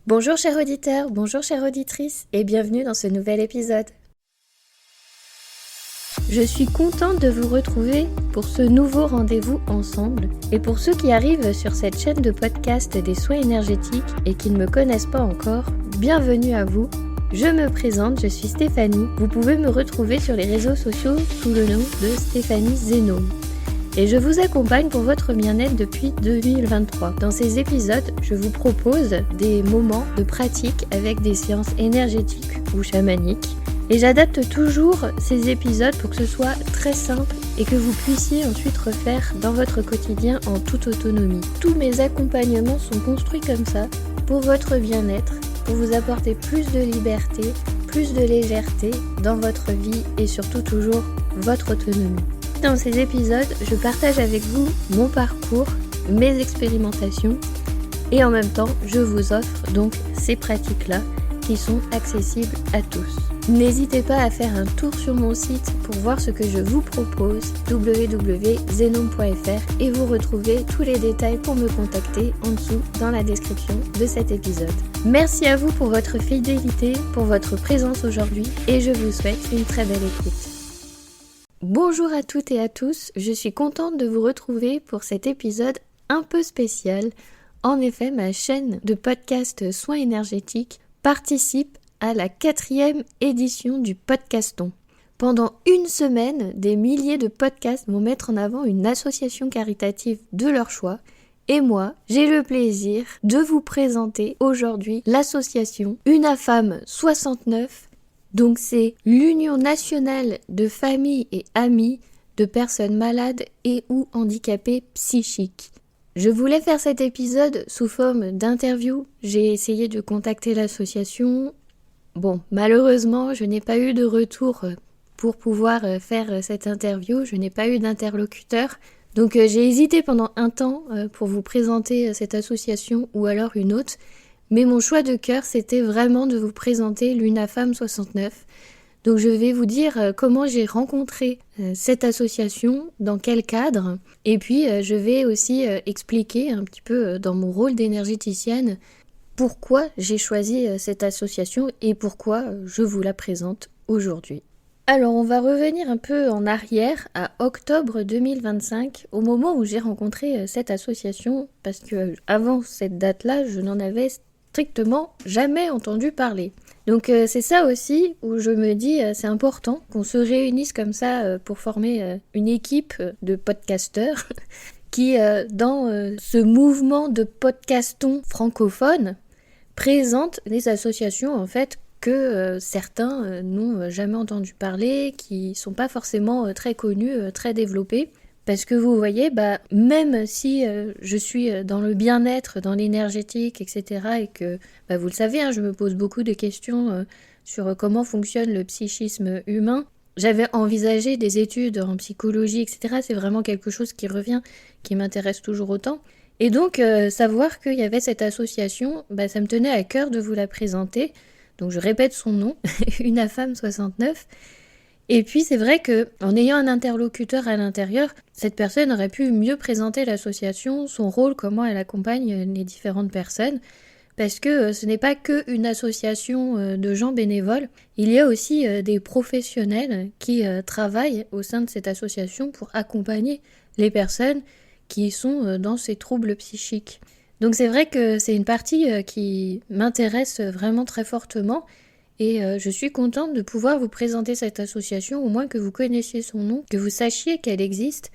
Bonjour chers auditeurs, bonjour chère auditrice et bienvenue dans ce nouvel épisode. Je suis contente de vous retrouver pour ce nouveau rendez-vous ensemble. Et pour ceux qui arrivent sur cette chaîne de podcast des soins énergétiques et qui ne me connaissent pas encore, bienvenue à vous. Je me présente, je suis Stéphanie. Vous pouvez me retrouver sur les réseaux sociaux sous le nom de Stéphanie Zénome. Et je vous accompagne pour votre bien-être depuis 2023. Dans ces épisodes, je vous propose des moments de pratique avec des séances énergétiques ou chamaniques. Et j'adapte toujours ces épisodes pour que ce soit très simple et que vous puissiez ensuite refaire dans votre quotidien en toute autonomie. Tous mes accompagnements sont construits comme ça, pour votre bien-être, pour vous apporter plus de liberté, plus de légèreté dans votre vie et surtout toujours votre autonomie. Dans ces épisodes, je partage avec vous mon parcours, mes expérimentations et en même temps, je vous offre donc ces pratiques-là qui sont accessibles à tous. N'hésitez pas à faire un tour sur mon site pour voir ce que je vous propose, www.zenome.fr, et vous retrouvez tous les détails pour me contacter en dessous dans la description de cet épisode. Merci à vous pour votre fidélité, pour votre présence aujourd'hui et je vous souhaite une très belle écoute. Bonjour à toutes et à tous, je suis contente de vous retrouver pour cet épisode un peu spécial. En effet, ma chaîne de podcast Soins énergétiques participe à la 4e édition du Podcaston. Pendant une semaine, des milliers de podcasts vont mettre en avant une association caritative de leur choix. Et moi, j'ai le plaisir de vous présenter aujourd'hui l'association UNAFAM 69. Donc c'est l'Union nationale de familles et amis de personnes malades et ou handicapées psychiques. Je voulais faire cet épisode sous forme d'interview. J'ai essayé de contacter l'association. Bon, malheureusement, je n'ai pas eu de retour pour pouvoir faire cette interview. Je n'ai pas eu d'interlocuteur. Donc j'ai hésité pendant un temps pour vous présenter cette association ou alors une autre. Mais mon choix de cœur, c'était vraiment de vous présenter l'UNAFAM 69. Donc je vais vous dire comment j'ai rencontré cette association, dans quel cadre. Et puis je vais aussi expliquer un petit peu dans mon rôle d'énergéticienne pourquoi j'ai choisi cette association et pourquoi je vous la présente aujourd'hui. Alors on va revenir un peu en arrière à octobre 2025, au moment où j'ai rencontré cette association, parce que avant cette date-là, je n'en avais strictement jamais entendu parler. Donc c'est ça aussi où je me dis c'est important qu'on se réunisse comme ça pour former une équipe de podcasteurs qui dans ce mouvement de podcaston francophone présente des associations en fait que certains n'ont jamais entendu parler, qui sont pas forcément très connus, très développés. Parce que vous voyez, même si je suis dans le bien-être, dans l'énergétique, etc., et que, vous le savez, je me pose beaucoup de questions sur comment fonctionne le psychisme humain, j'avais envisagé des études en psychologie, etc., c'est vraiment quelque chose qui revient, qui m'intéresse toujours autant. Et donc, savoir qu'il y avait cette association, ça me tenait à cœur de vous la présenter. Donc je répète son nom, UNAFAM 69. Et puis c'est vrai que en ayant un interlocuteur à l'intérieur, cette personne aurait pu mieux présenter l'association, son rôle, comment elle accompagne les différentes personnes, parce que ce n'est pas qu'une association de gens bénévoles, il y a aussi des professionnels qui travaillent au sein de cette association pour accompagner les personnes qui sont dans ces troubles psychiques. Donc c'est vrai que c'est une partie qui m'intéresse vraiment très fortement. Et je suis contente de pouvoir vous présenter cette association, au moins que vous connaissiez son nom, que vous sachiez qu'elle existe.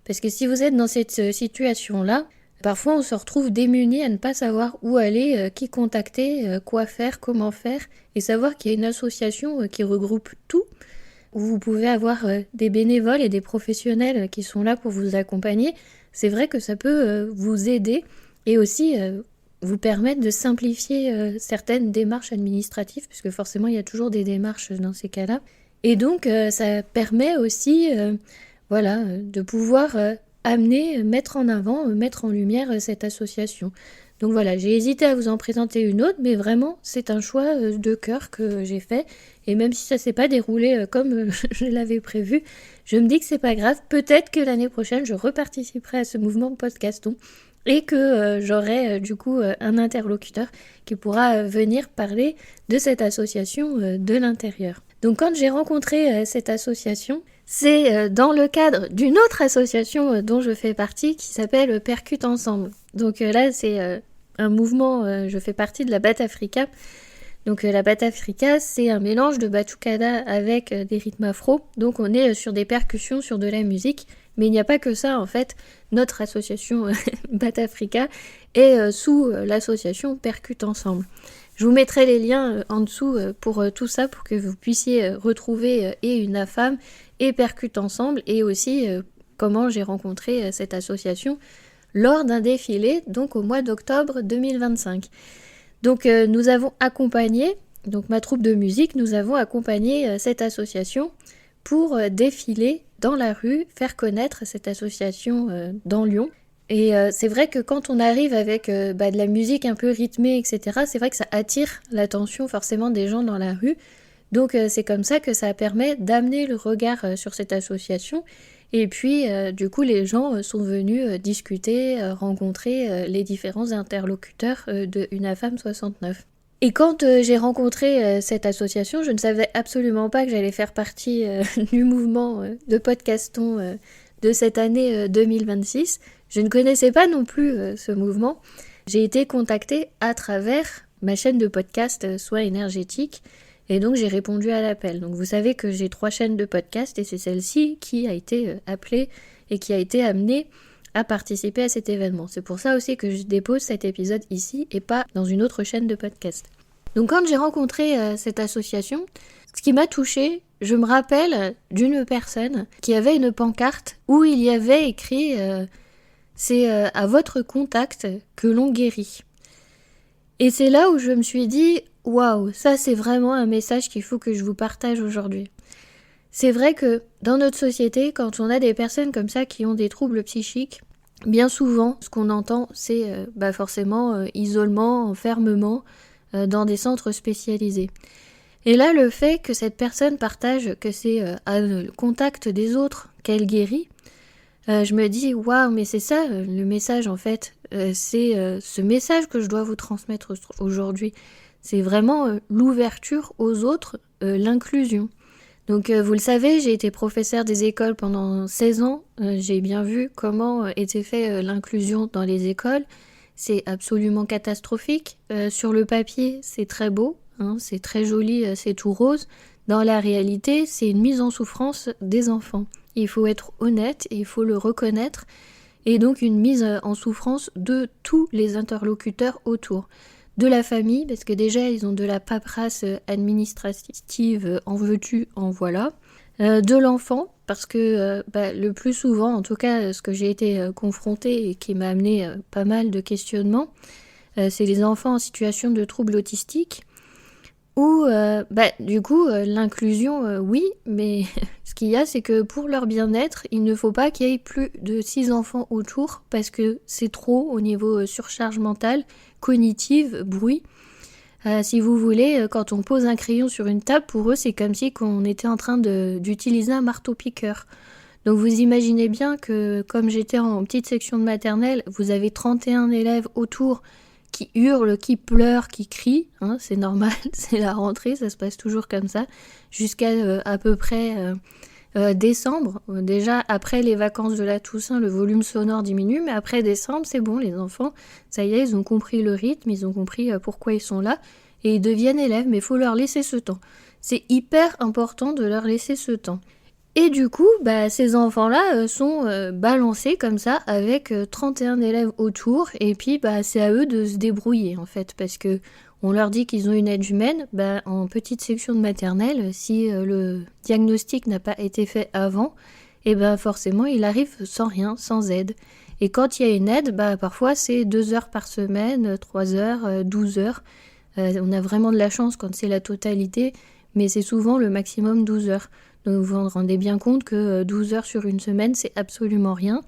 Parce que si vous êtes dans cette situation-là, parfois on se retrouve démuni à ne pas savoir où aller, qui contacter, quoi faire, comment faire. Et savoir qu'il y a une association qui regroupe tout, où vous pouvez avoir des bénévoles et des professionnels qui sont là pour vous accompagner. C'est vrai que ça peut vous aider et aussi vous permettre de simplifier certaines démarches administratives, puisque forcément il y a toujours des démarches dans ces cas-là. Et donc ça permet aussi de pouvoir mettre en avant, mettre en lumière cette association. Donc voilà, j'ai hésité à vous en présenter une autre, mais vraiment c'est un choix de cœur que j'ai fait. Et même si ça s'est pas déroulé comme je l'avais prévu, je me dis que c'est pas grave. Peut-être que l'année prochaine je reparticiperai à ce mouvement podcaston. et que j'aurai du coup un interlocuteur qui pourra venir parler de cette association de l'intérieur. Donc quand j'ai rencontré cette association, c'est dans le cadre d'une autre association dont je fais partie qui s'appelle Percute Ensemble. Donc là c'est un mouvement, je fais partie de la Batafrika. Donc la Batafrika, c'est un mélange de batucada avec des rythmes afro. Donc on est sur des percussions, sur de la musique. Mais il n'y a pas que ça en fait. Notre association Batafrika est sous l'association Percute Ensemble. Je vous mettrai les liens en dessous pour tout ça, pour que vous puissiez retrouver et une AFAM et Percute Ensemble, et aussi comment j'ai rencontré cette association lors d'un défilé, donc au mois d'octobre 2025. Donc nous avons accompagné, donc ma troupe de musique, nous avons accompagné cette association pour défiler dans la rue, faire connaître cette association dans Lyon. Et c'est vrai que quand on arrive avec de la musique un peu rythmée, etc., c'est vrai que ça attire l'attention forcément des gens dans la rue. Donc c'est comme ça que ça permet d'amener le regard sur cette association. Et puis du coup les gens sont venus discuter, rencontrer les différents interlocuteurs de UNAFAM 69. Et quand j'ai rencontré cette association, je ne savais absolument pas que j'allais faire partie du mouvement de podcaston de cette année 2026. Je ne connaissais pas non plus ce mouvement. J'ai été contactée à travers ma chaîne de podcast Soins énergétiques, et donc j'ai répondu à l'appel. Donc vous savez que j'ai 3 chaînes de podcast et c'est celle-ci qui a été appelée et qui a été amenée à participer à cet événement. C'est pour ça aussi que je dépose cet épisode ici et pas dans une autre chaîne de podcast. Donc quand j'ai rencontré cette association, ce qui m'a touchée, je me rappelle d'une personne qui avait une pancarte où il y avait écrit c'est à votre contact que l'on guérit. Et c'est là où je me suis dit waouh, ça c'est vraiment un message qu'il faut que je vous partage aujourd'hui. C'est vrai que dans notre société, quand on a des personnes comme ça qui ont des troubles psychiques, bien souvent, ce qu'on entend, c'est forcément isolement, enfermement dans des centres spécialisés. Et là, le fait que cette personne partage que c'est à le contact des autres qu'elle guérit, je me dis waouh, mais c'est ça le message en fait. C'est ce message que je dois vous transmettre aujourd'hui. C'est vraiment l'ouverture aux autres, l'inclusion. Donc vous le savez, j'ai été professeure des écoles pendant 16 ans. J'ai bien vu comment était fait l'inclusion dans les écoles. C'est absolument catastrophique. Sur le papier, c'est très beau, hein, c'est très joli, c'est tout rose. Dans la réalité, c'est une mise en souffrance des enfants. Il faut être honnête et il faut le reconnaître. Et donc une mise en souffrance de tous les interlocuteurs autour. De la famille, parce que déjà ils ont de la paperasse administrative, en veux-tu, en voilà. De l'enfant, parce que le plus souvent, en tout cas ce que j'ai été confrontée et qui m'a amené pas mal de questionnements, c'est les enfants en situation de troubles autistiques, où du coup l'inclusion, oui, mais ce qu'il y a, c'est que pour leur bien-être, il ne faut pas qu'il y ait plus de 6 enfants autour, parce que c'est trop au niveau surcharge mentale, cognitive, bruit. Si vous voulez, quand on pose un crayon sur une table, pour eux, c'est comme si on était en train d'utiliser un marteau-piqueur. Donc vous imaginez bien que, comme j'étais en petite section de maternelle, vous avez 31 élèves autour qui hurlent, qui pleurent, qui crient. Hein, c'est normal, c'est la rentrée, ça se passe toujours comme ça, jusqu'à à peu près décembre. Déjà, après les vacances de la Toussaint, le volume sonore diminue, mais après décembre, c'est bon, les enfants, ça y est, ils ont compris le rythme, ils ont compris pourquoi ils sont là, et ils deviennent élèves, mais il faut leur laisser ce temps. C'est hyper important de leur laisser ce temps. Et du coup, ces enfants-là sont balancés comme ça, avec 31 élèves autour, et puis c'est à eux de se débrouiller, en fait, parce que on leur dit qu'ils ont une aide humaine, en petite section de maternelle, si le diagnostic n'a pas été fait avant, forcément il arrive sans rien, sans aide. Et quand il y a une aide, parfois c'est 2 heures par semaine, 3 heures, 12 heures. On a vraiment de la chance quand c'est la totalité, mais c'est souvent le maximum 12 heures. Donc vous vous rendez bien compte que 12 heures sur une semaine, c'est absolument rien.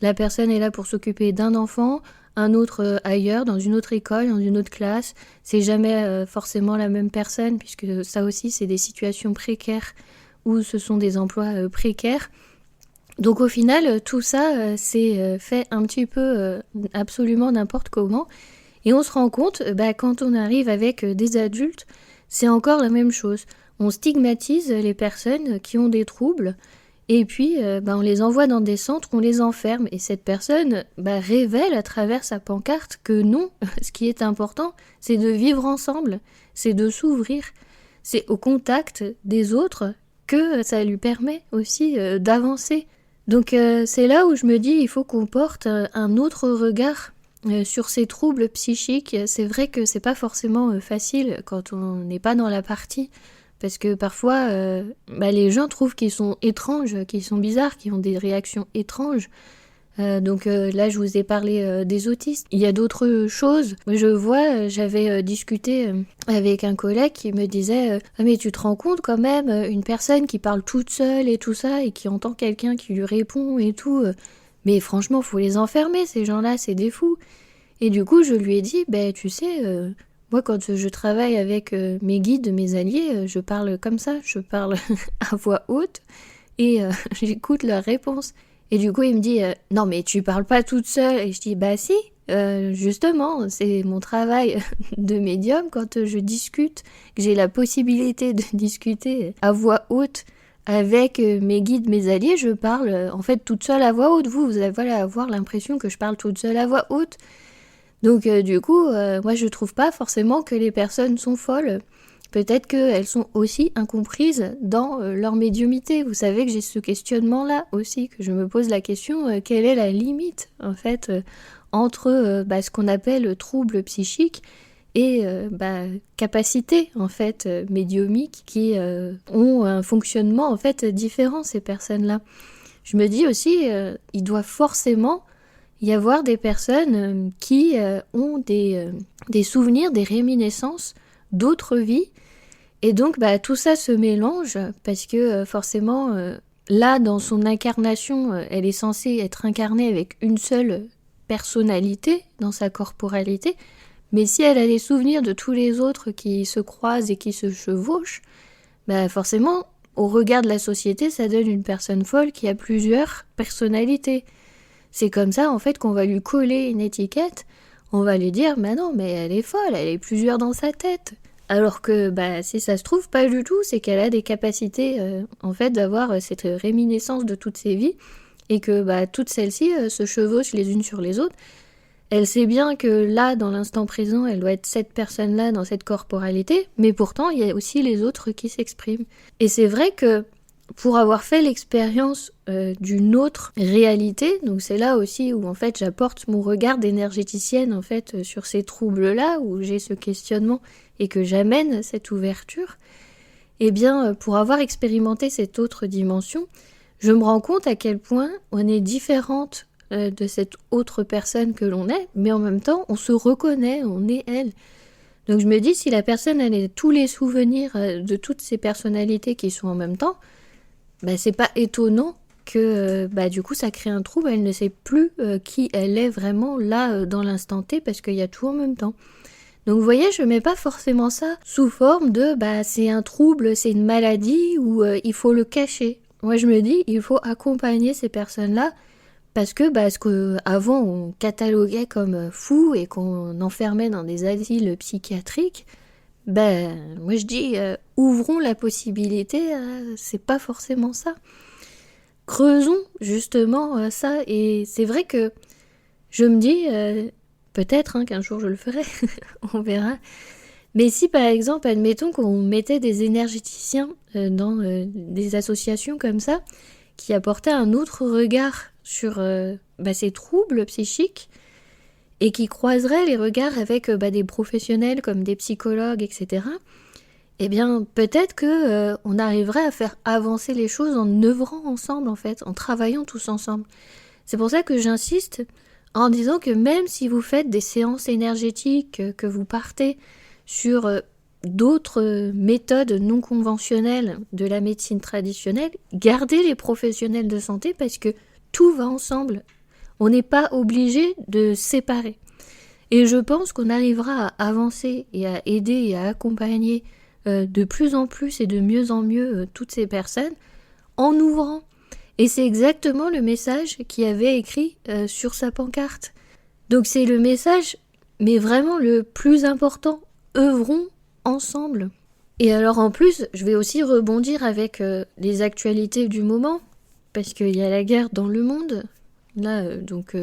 La personne est là pour s'occuper d'un enfant, un autre ailleurs, dans une autre école, dans une autre classe. C'est jamais forcément la même personne, puisque ça aussi, c'est des situations précaires où ce sont des emplois précaires. Donc au final, tout ça, c'est fait un petit peu absolument n'importe comment. Et on se rend compte, quand on arrive avec des adultes, c'est encore la même chose. On stigmatise les personnes qui ont des troubles, et puis on les envoie dans des centres, on les enferme. Et cette personne révèle à travers sa pancarte que non, ce qui est important, c'est de vivre ensemble, c'est de s'ouvrir, c'est au contact des autres que ça lui permet aussi d'avancer. Donc c'est là où je me dis, il faut qu'on porte un autre regard sur ces troubles psychiques. C'est vrai que c'est pas forcément facile quand on n'est pas dans la partie, parce que parfois les gens trouvent qu'ils sont étranges, qu'ils sont bizarres, qu'ils ont des réactions étranges. Donc là, je vous ai parlé des autistes. Il y a d'autres choses. Je vois, j'avais discuté avec un collègue qui me disait « Ah mais tu te rends compte quand même, une personne qui parle toute seule et tout ça, et qui entend quelqu'un qui lui répond et tout, mais franchement, faut les enfermer, ces gens-là, c'est des fous. » Et du coup, je lui ai dit « tu sais, moi quand je travaille avec mes guides, mes alliés, je parle comme ça, je parle à voix haute et j'écoute leurs réponses. » Et du coup, il me dit « Non, mais tu parles pas toute seule. » Et je dis « Si, justement, c'est mon travail de médium quand je discute, que j'ai la possibilité de discuter à voix haute avec mes guides, mes alliés, je parle en fait toute seule à voix haute. Vous allez avoir l'impression que je parle toute seule à voix haute. Donc du coup, moi je trouve pas forcément que les personnes sont folles. Peut-être qu'elles sont aussi incomprises dans leur médiumité. Vous savez que j'ai ce questionnement-là aussi, que je me pose la question, quelle est la limite, en fait, entre ce qu'on appelle trouble psychique et capacité, en fait, médiumique, qui ont un fonctionnement, en fait, différent, ces personnes-là. Je me dis aussi, il doit forcément y avoir des personnes qui ont des souvenirs, des réminiscences d'autres vies. Et donc tout ça se mélange parce que forcément là dans son incarnation elle est censée être incarnée avec une seule personnalité dans sa corporalité, mais si elle a les souvenirs de tous les autres qui se croisent et qui se chevauchent, forcément au regard de la société ça donne une personne folle qui a plusieurs personnalités. C'est comme ça en fait qu'on va lui coller une étiquette, on va lui dire non mais elle est folle, elle est plusieurs dans sa tête. Alors que si ça se trouve pas du tout, c'est qu'elle a des capacités en fait d'avoir cette réminiscence de toutes ses vies et que toutes celles-ci se chevauchent les unes sur les autres. Elle sait bien que là, dans l'instant présent, elle doit être cette personne-là dans cette corporalité, mais pourtant il y a aussi les autres qui s'expriment. Et c'est vrai que pour avoir fait l'expérience d'une autre réalité, donc c'est là aussi où en fait j'apporte mon regard d'énergéticienne en fait sur ces troubles-là, où j'ai ce questionnement et que j'amène cette ouverture, eh bien pour avoir expérimenté cette autre dimension, je me rends compte à quel point on est différente de cette autre personne que l'on est, mais en même temps on se reconnaît, on est elle. Donc je me dis, si la personne elle a tous les souvenirs de toutes ces personnalités qui sont en même temps, c'est pas étonnant que du coup ça crée un trouble, elle ne sait plus qui elle est vraiment là dans l'instant T parce qu'il y a tout en même temps. Donc vous voyez, je mets pas forcément ça sous forme de c'est un trouble, c'est une maladie ou il faut le cacher. Moi je me dis, il faut accompagner ces personnes-là parce que ce qu'avant on cataloguait comme fou et qu'on enfermait dans des asiles psychiatriques, moi je dis, ouvrons la possibilité, c'est pas forcément ça. Creusons justement ça, et c'est vrai que je me dis, peut-être qu'un jour je le ferai, on verra. Mais si par exemple, admettons qu'on mettait des énergéticiens dans des associations comme ça, qui apportaient un autre regard sur ces troubles psychiques, et qui croiseraient les regards avec des professionnels comme des psychologues, etc., eh bien, peut-être que on arriverait à faire avancer les choses en œuvrant ensemble, en fait, en travaillant tous ensemble. C'est pour ça que j'insiste en disant que même si vous faites des séances énergétiques, que vous partez sur d'autres méthodes non conventionnelles de la médecine traditionnelle, gardez les professionnels de santé parce que tout va ensemble. On n'est pas obligé de séparer. Et je pense qu'on arrivera à avancer et à aider et à accompagner de plus en plus et de mieux en mieux toutes ces personnes en ouvrant. Et c'est exactement le message qu'il avait écrit sur sa pancarte. Donc c'est le message, mais vraiment le plus important. Œuvrons ensemble. Et alors en plus, je vais aussi rebondir avec les actualités du moment, parce qu'il y a la guerre dans le monde. Là,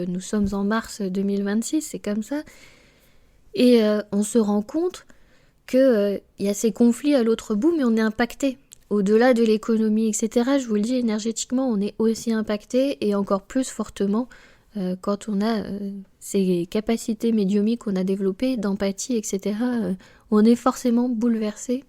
nous sommes en mars 2026, c'est comme ça. Et on se rend compte qu'il y a ces conflits à l'autre bout, mais on est impacté. Au-delà de l'économie, etc., je vous le dis, énergétiquement, on est aussi impacté, et encore plus fortement quand on a ces capacités médiumiques qu'on a développées, d'empathie, etc., on est forcément bouleversé.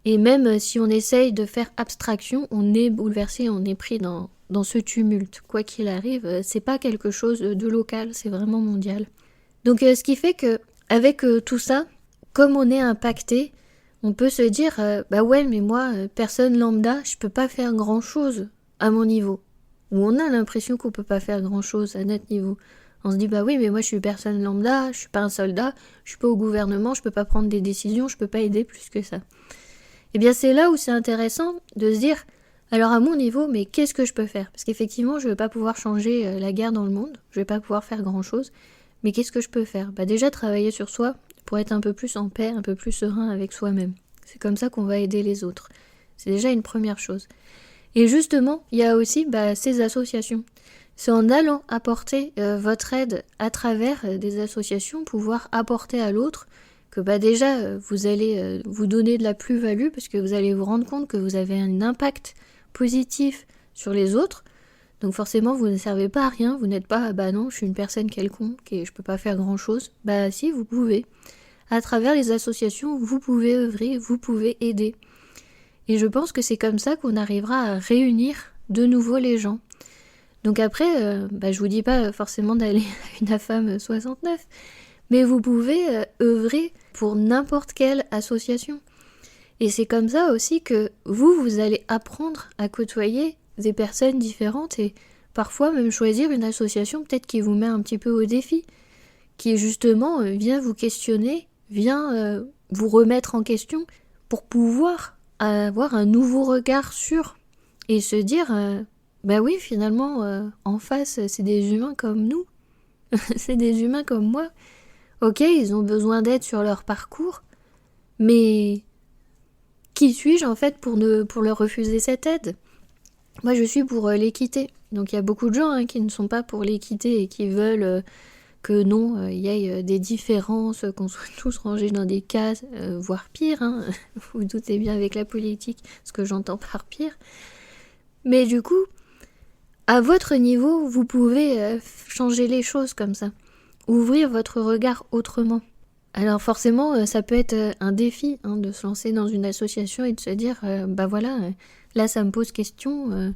Et même si on essaye de faire abstraction, on est bouleversé, on est pris dans ce tumulte. Quoi qu'il arrive, c'est pas quelque chose de local, c'est vraiment mondial. Donc ce qui fait que avec tout ça, comme on est impacté, on peut se dire bah ouais, mais moi, personne lambda, je peux pas faire grand chose à mon niveau. Ou on a l'impression qu'on peut pas faire grand chose à notre niveau. On se dit bah oui, mais moi je suis personne lambda, je suis pas un soldat, je suis pas au gouvernement, je peux pas prendre des décisions, je peux pas aider plus que ça. Eh bien c'est là où c'est intéressant de se dire, alors à mon niveau, mais qu'est-ce que je peux faire? Parce qu'effectivement, je ne vais pas pouvoir changer la guerre dans le monde, je ne vais pas pouvoir faire grand-chose, mais qu'est-ce que je peux faire? Bah déjà travailler sur soi pour être un peu plus en paix, un peu plus serein avec soi-même. C'est comme ça qu'on va aider les autres. C'est déjà une première chose. Et justement, il y a aussi ces associations. C'est en allant apporter votre aide à travers des associations, pouvoir apporter à l'autre, que déjà vous allez vous donner de la plus-value parce que vous allez vous rendre compte que vous avez un impact positif sur les autres. Donc forcément vous ne servez pas à rien, vous n'êtes pas non, je suis une personne quelconque et je peux pas faire grand-chose. Si, vous pouvez. À travers les associations, vous pouvez œuvrer, vous pouvez aider. Et je pense que c'est comme ça qu'on arrivera à réunir de nouveau les gens. Donc après, je vous dis pas forcément d'aller à une AFAM 69, mais vous pouvez œuvrer pour n'importe quelle association. Et c'est comme ça aussi que vous allez apprendre à côtoyer des personnes différentes et parfois même choisir une association peut-être qui vous met un petit peu au défi, qui justement vient vous questionner, vient vous remettre en question pour pouvoir avoir un nouveau regard sur et se dire oui, finalement en face c'est des humains comme nous, c'est des humains comme moi. Ok, ils ont besoin d'aide sur leur parcours, mais qui suis-je en fait pour leur refuser cette aide? Moi je suis pour l'équité. Donc il y a beaucoup de gens qui ne sont pas pour l'équité et qui veulent que non, il y ait des différences, qu'on soit tous rangés dans des cases, voire pire. Vous vous doutez bien avec la politique ce que j'entends par pire. Mais du coup, à votre niveau, vous pouvez changer les choses comme ça. Ouvrir votre regard autrement. Alors forcément, ça peut être un défi de se lancer dans une association et de se dire, là ça me pose question,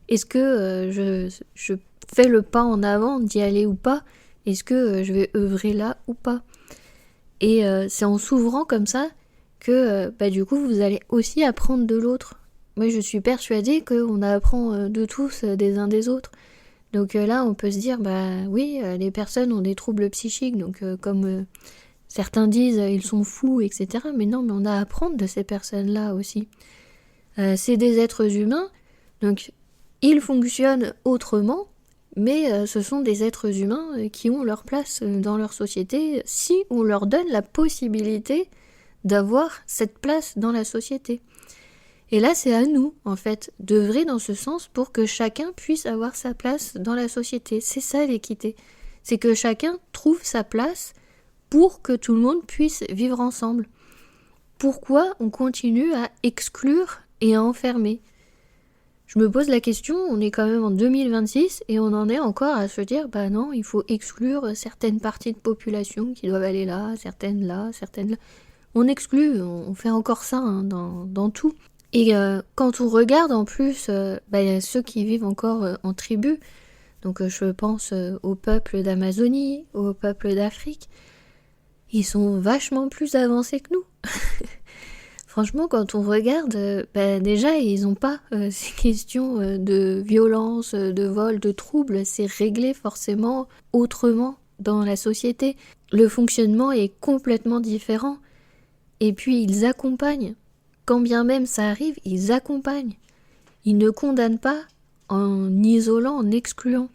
est-ce que je fais le pas en avant d'y aller ou pas? Est-ce que je vais œuvrer là ou pas? Et c'est en s'ouvrant comme ça que du coup vous allez aussi apprendre de l'autre. Moi je suis persuadée qu'on apprend de tous, des uns des autres. Donc là, on peut se dire, oui, les personnes ont des troubles psychiques, donc comme certains disent, ils sont fous, etc. Mais non, mais on a à apprendre de ces personnes-là aussi. C'est des êtres humains, donc ils fonctionnent autrement, mais ce sont des êtres humains qui ont leur place dans leur société si on leur donne la possibilité d'avoir cette place dans la société. Et là, c'est à nous, en fait, d'œuvrer dans ce sens pour que chacun puisse avoir sa place dans la société. C'est ça l'équité. C'est que chacun trouve sa place pour que tout le monde puisse vivre ensemble. Pourquoi on continue à exclure et à enfermer? Je me pose la question, on est quand même en 2026 et on en est encore à se dire, non, il faut exclure certaines parties de population qui doivent aller là, certaines là, certaines là. On exclut, on fait encore ça dans tout. Et quand on regarde en plus, y a ceux qui vivent encore en tribu, donc je pense au peuple d'Amazonie, au peuple d'Afrique, ils sont vachement plus avancés que nous. Franchement, quand on regarde, déjà ils n'ont pas ces questions de violence, de vol, de troubles, c'est réglé forcément autrement dans la société. Le fonctionnement est complètement différent. Et puis ils accompagnent. Quand bien même ça arrive, ils accompagnent. Ils ne condamnent pas en isolant, en excluant.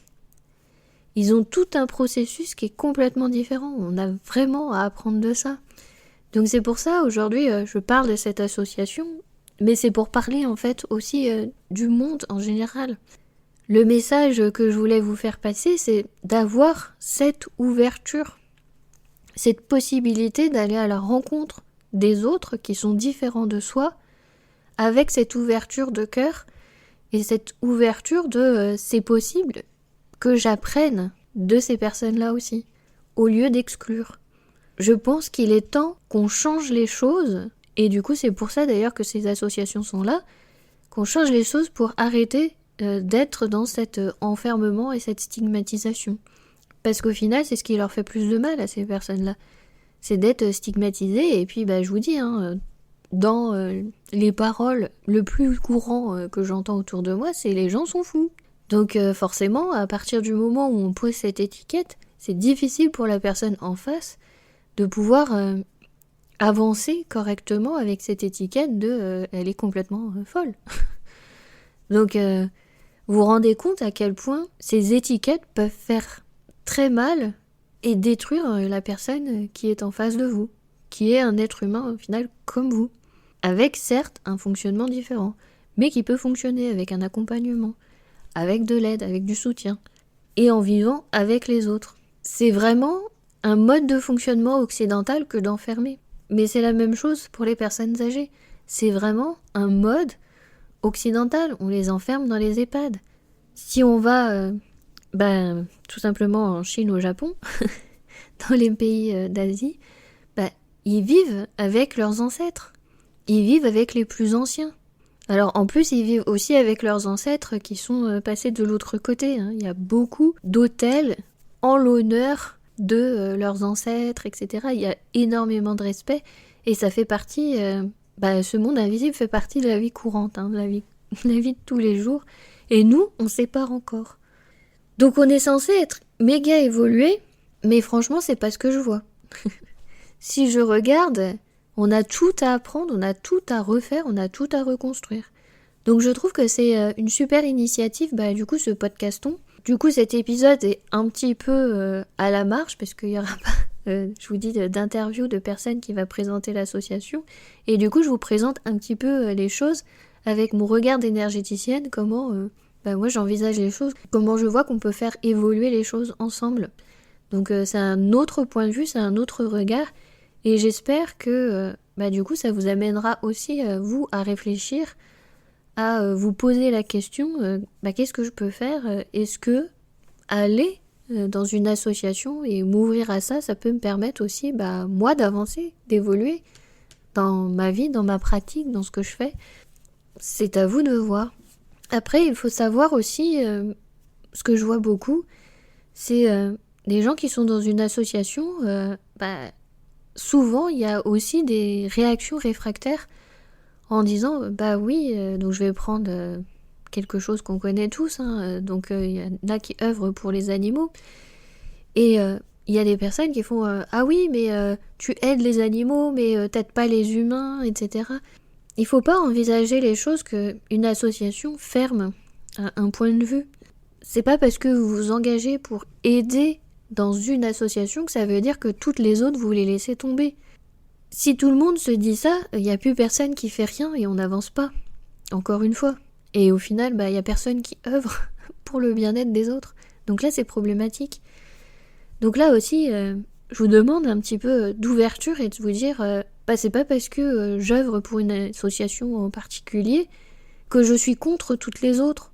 Ils ont tout un processus qui est complètement différent. On a vraiment à apprendre de ça. Donc c'est pour ça, aujourd'hui, je parle de cette association, mais c'est pour parler en fait aussi du monde en général. Le message que je voulais vous faire passer, c'est d'avoir cette ouverture, cette possibilité d'aller à la rencontre des autres qui sont différents de soi, avec cette ouverture de cœur et cette ouverture de c'est possible que j'apprenne de ces personnes-là aussi, au lieu d'exclure. Je pense qu'il est temps qu'on change les choses, et du coup c'est pour ça d'ailleurs que ces associations sont là, qu'on change les choses pour arrêter d'être dans cet enfermement et cette stigmatisation. Parce qu'au final, c'est ce qui leur fait plus de mal à ces personnes-là. C'est d'être stigmatisées, et puis je vous dis, dans les paroles, le plus courant que j'entends autour de moi, c'est les gens sont fous. Donc forcément, à partir du moment où on pose cette étiquette, c'est difficile pour la personne en face de pouvoir avancer correctement avec cette étiquette de elle est complètement folle. Donc vous vous rendez compte à quel point ces étiquettes peuvent faire très mal et détruire la personne qui est en face de vous, qui est un être humain au final comme vous, avec certes un fonctionnement différent, mais qui peut fonctionner avec un accompagnement, avec de l'aide, avec du soutien, et en vivant avec les autres. C'est vraiment un mode de fonctionnement occidental que d'enfermer. Mais c'est la même chose pour les personnes âgées. C'est vraiment un mode occidental. On les enferme dans les EHPAD. Si on va tout simplement en Chine ou au Japon, dans les pays d'Asie, ils vivent avec leurs ancêtres. Ils vivent avec les plus anciens. Alors en plus, ils vivent aussi avec leurs ancêtres qui sont passés de l'autre côté. Il y a beaucoup d'hôtels en l'honneur de leurs ancêtres, etc. Il y a énormément de respect et ça fait partie... ce monde invisible fait partie de la vie courante, de la vie de tous les jours. Et nous, on ne sait pas encore. Donc on est censé être méga évolué, mais franchement, c'est pas ce que je vois. Si je regarde... On a tout à apprendre, on a tout à refaire, on a tout à reconstruire. Donc je trouve que c'est une super initiative, du coup ce podcaston. Du coup cet épisode est un petit peu à la marge, parce qu'il n'y aura pas, je vous dis, d'interview de personne qui va présenter l'association. Et du coup je vous présente un petit peu les choses avec mon regard d'énergéticienne, comment moi j'envisage les choses, comment je vois qu'on peut faire évoluer les choses ensemble. Donc c'est un autre point de vue, c'est un autre regard. Et j'espère que du coup ça vous amènera aussi vous à réfléchir, à vous poser la question qu'est-ce que je peux faire, est-ce que aller dans une association et m'ouvrir à ça, ça peut me permettre aussi moi d'avancer, d'évoluer dans ma vie, dans ma pratique, dans ce que je fais. C'est à vous de voir. Après il faut savoir aussi, ce que je vois beaucoup, c'est les gens qui sont dans une association, souvent, il y a aussi des réactions réfractaires en disant donc je vais prendre quelque chose qu'on connaît tous, donc il y en a qui œuvrent pour les animaux, et il y a des personnes qui font ah oui, mais tu aides les animaux, mais t'aides pas les humains, etc. Il faut pas envisager les choses qu'une association ferme à un point de vue. C'est pas parce que vous vous engagez pour aider dans une association que ça veut dire que toutes les autres vous les laissez tomber. Si tout le monde se dit ça, il n'y a plus personne qui fait rien et on n'avance pas. Encore une fois. Et au final, il n'y a personne qui œuvre pour le bien-être des autres. Donc là, c'est problématique. Donc là aussi, je vous demande un petit peu d'ouverture et de vous dire, c'est pas parce que j'œuvre pour une association en particulier que je suis contre toutes les autres.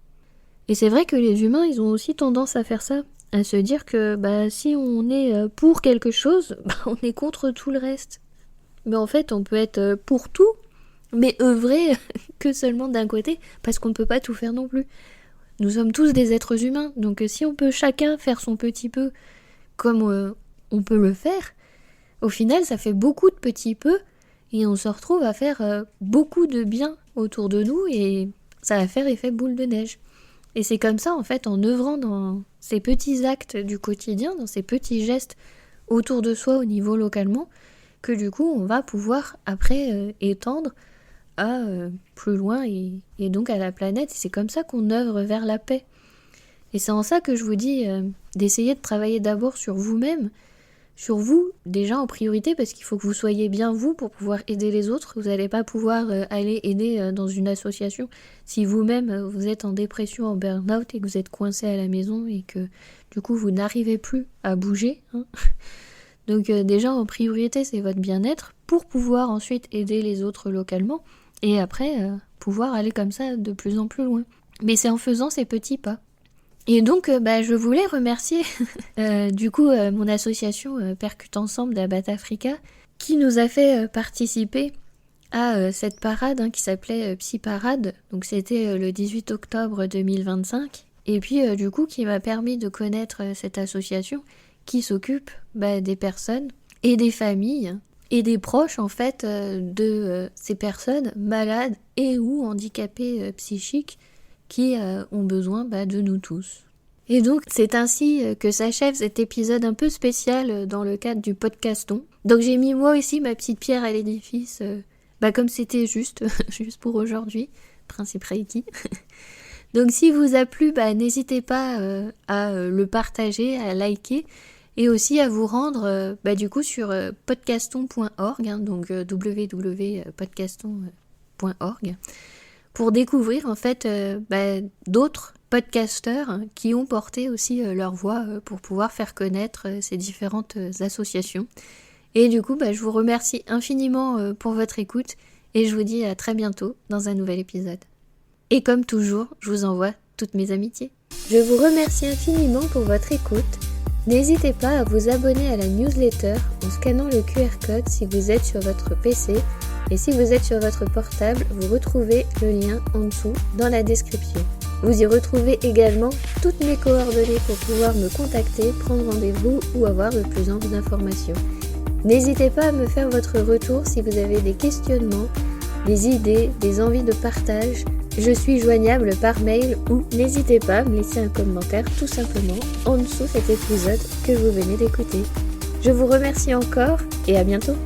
Et c'est vrai que les humains, ils ont aussi tendance à faire ça. À se dire que si on est pour quelque chose, on est contre tout le reste. Mais en fait, on peut être pour tout, mais œuvrer que seulement d'un côté, parce qu'on ne peut pas tout faire non plus. Nous sommes tous des êtres humains, donc si on peut chacun faire son petit peu comme on peut le faire, au final, ça fait beaucoup de petits peu, et on se retrouve à faire beaucoup de bien autour de nous, et ça va faire effet boule de neige. Et c'est comme ça, en fait, en œuvrant dans ces petits actes du quotidien, dans ces petits gestes autour de soi au niveau localement, que du coup, on va pouvoir après étendre plus loin et donc à la planète. C'est comme ça qu'on œuvre vers la paix. Et c'est en ça que je vous dis d'essayer de travailler d'abord sur vous-même, sur vous déjà en priorité, parce qu'il faut que vous soyez bien vous pour pouvoir aider les autres. Vous n'allez pas pouvoir aller aider dans une association si vous-même vous êtes en dépression, en burn-out et que vous êtes coincé à la maison et que du coup vous n'arrivez plus à bouger. Donc déjà en priorité c'est votre bien-être pour pouvoir ensuite aider les autres localement et après pouvoir aller comme ça de plus en plus loin. Mais c'est en faisant ces petits pas. Et donc, je voulais remercier mon association Percute Ensemble d'Abat Africa qui nous a fait participer à cette parade qui s'appelait Psy Parade. Donc c'était le 18 octobre 2025. Et puis qui m'a permis de connaître cette association qui s'occupe des personnes et des familles et des proches en fait de ces personnes malades et ou handicapées psychiques qui ont besoin de nous tous. Et donc, c'est ainsi que s'achève cet épisode un peu spécial dans le cadre du podcaston. Donc j'ai mis moi aussi ma petite pierre à l'édifice, comme c'était juste pour aujourd'hui, principe Reiki. Donc si vous a plu, n'hésitez pas à le partager, à liker, et aussi à vous rendre sur podcaston.org, donc www.podcaston.org, pour découvrir en fait d'autres podcasteurs qui ont porté aussi leur voix pour pouvoir faire connaître ces différentes associations. Et du coup, je vous remercie infiniment pour votre écoute et je vous dis à très bientôt dans un nouvel épisode. Et comme toujours, je vous envoie toutes mes amitiés. Je vous remercie infiniment pour votre écoute. N'hésitez pas à vous abonner à la newsletter en scannant le QR code si vous êtes sur votre PC. Et si vous êtes sur votre portable, vous retrouvez le lien en dessous dans la description. Vous y retrouvez également toutes mes coordonnées pour pouvoir me contacter, prendre rendez-vous ou avoir de plus amples informations. N'hésitez pas à me faire votre retour si vous avez des questionnements, des idées, des envies de partage. Je suis joignable par mail ou n'hésitez pas à me laisser un commentaire tout simplement en dessous cet épisode que vous venez d'écouter. Je vous remercie encore et à bientôt.